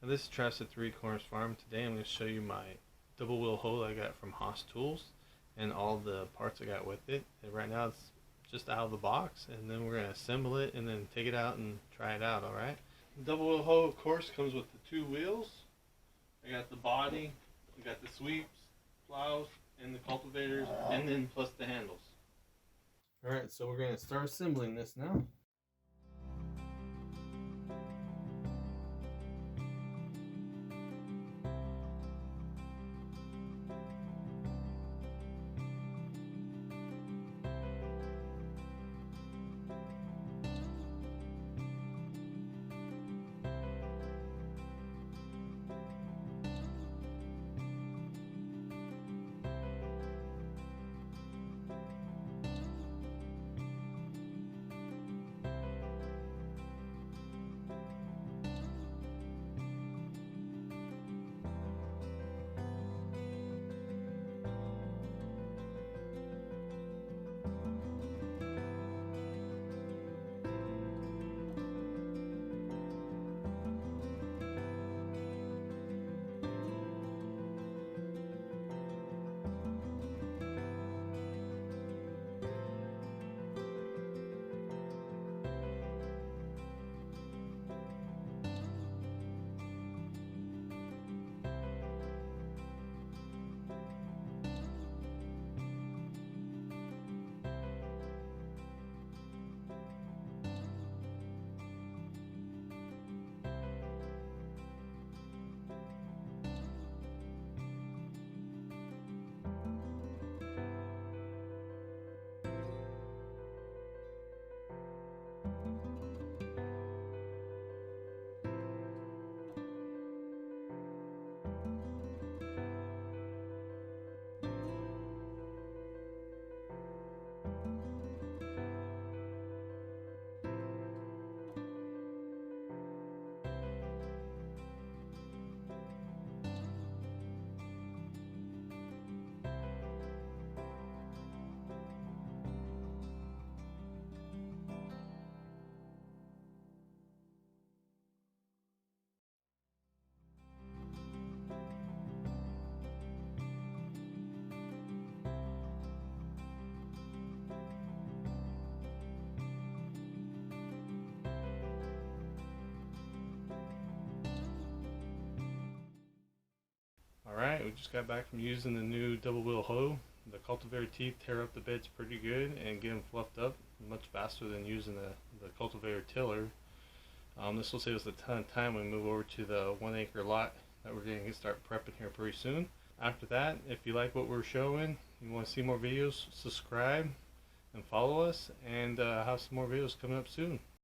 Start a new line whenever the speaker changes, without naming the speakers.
This is Travis at Three Corners Farm. Today I'm going to show you my double wheel hoe I got from Hoss Tools and all the parts I got with it. And right now it's just out of the box, and then we're going to assemble it and then take it out and try it out, alright? The double wheel hoe, of course, comes with the two wheels. I got the body, I got the sweeps, plows, and the cultivators, and then plus the handles. Alright, so we're going to start assembling this now. Alright, we just got back from using the new double wheel hoe. The Cultivator Teeth tear up the beds pretty good and get them fluffed up much faster than using the Cultivator tiller. This will save us a ton of time when we move over to the 1 acre lot that we're going to start prepping here pretty soon. After that, if you like what we're showing, you want to see more videos, subscribe and follow us, and have some more videos coming up soon.